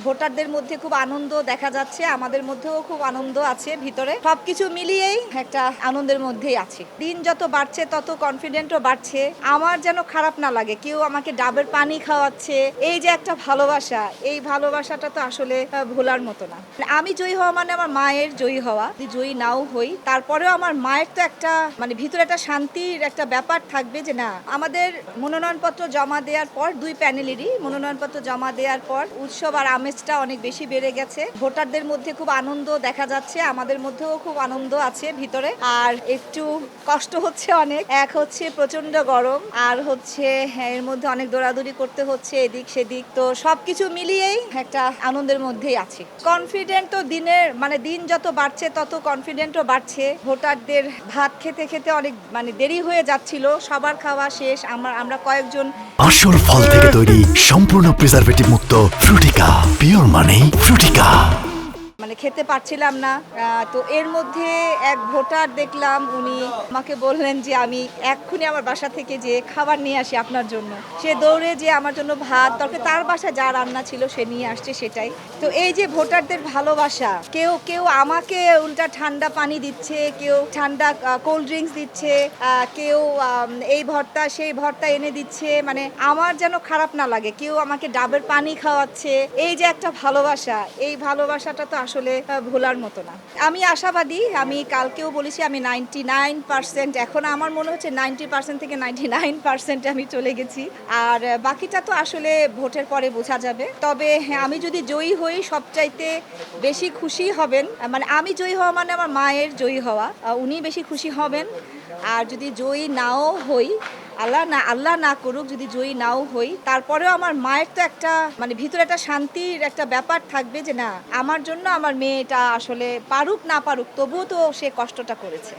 ভোটারদের মধ্যে খুব আনন্দ দেখা যাচ্ছে, আমাদের মধ্যেও খুব আনন্দ আছে ভিতরে। সবকিছু মিলিয়েই একটা আনন্দের মধ্যেই আছি। দিন যত বাড়ছে তত কনফিডেন্টও বাড়ছে। আমার যেন খারাপ না লাগে, কেউ আমাকে ডাবের পানি খাওয়াচ্ছে। এই যে একটা ভালোবাসা, এই ভালোবাসাটা তো আসলে ভোলার মতো না। আমি জয়ী হওয়া মানে আমার মায়ের জয়ী হওয়া। যদি জয়ী নাও হই, তারপরেও আমার মায়ের তো একটা ভিতরে একটা শান্তির একটা ব্যাপার থাকবে যে না, আমাদের মনোনয়নপত্র জমা দেওয়ার পর দুই প্যানেলেরই মনোনয়নপত্র জমা দেওয়ার পর উৎসব আর আমেজটা অনেক বেশি বেড়ে গেছে। ভোটারদের মধ্যে খুব আনন্দ দেখা যাচ্ছে, আমাদের মধ্যেও খুব আনন্দ আছে ভিতরে। আর একটু কষ্ট হচ্ছে অনেক, এক হচ্ছে প্রচন্ড গরম, আর হচ্ছে এর মধ্যে অনেক দৌড়াদৌড়ি করতে হচ্ছে এদিক সেদিক। তো সবকিছু মিলিয়েই একটা আনন্দের মধ্যেই আছি। কনফিডেন্ট তো দিন যত বাড়ছে তত কনফিডেন্টও বাড়ছে। ভোটারদের ভাত খেতে খেতে অনেক দেরি হয়ে যাচ্ছিল, সবার খাওয়া শেষ। আমরা কয়েকজন আসল ফল থেকে তৈরি সম্পূর্ণ প্রিজারভেটিভ মুক্ত ফ্রুটিকা, পিওর মানে ফ্রুটিকা। খেতে পারছিলাম না। তো এর মধ্যে এক ভোটার দেখলাম, উনি আমাকে বললেন যে আমি এক্ষুনি আমার বাসা থেকে যে খাবার নিয়ে আসি আপনার জন্য। সে দৌড়ে যে আমার জন্য ভাত তরকারি, তার বাসায় যা রান্না ছিল সে নিয়ে আসছে সেটাই। তো এই যে ভোটারদের ভালোবাসা, কেউ কেউ আমাকে উল্টা ঠান্ডা পানি দিচ্ছে, কেউ ঠান্ডা কোল্ড ড্রিঙ্কস দিচ্ছে, কেউ এই ভর্তা সেই ভর্তা এনে দিচ্ছে। আমার যেন খারাপ না লাগে, কেউ আমাকে ডাবের পানি খাওয়াচ্ছে। এই যে একটা ভালোবাসা, এই ভালোবাসাটা তো আসলে ভোলার মতো না। আমি আশাবাদী, আমি কালকেও বলেছি আমি 99%, এখন আমার মনে হচ্ছে 90% থেকে 99% আমি চলে গেছি। আর বাকিটা তো আসলে ভোটের পরে বোঝা যাবে। তবে হ্যাঁ, আমি যদি জয়ী হই সবচাইতে বেশি খুশি হবেন, আমি জয়ী হওয়া মানে আমার মায়ের জয়ী হওয়া, উনি বেশি খুশি হবেন। আর যদি জয়ী নাও হই, আল্লাহ না করুক, যদি জয়ী নাও হই, তারপরেও আমার মায়ের তো একটা ভিতরে একটা শান্তির একটা ব্যাপার থাকবে যে না, আমার জন্য আমার মেয়েটা আসলে পারুক না পারুক তবুও তো সে কষ্টটা করেছে।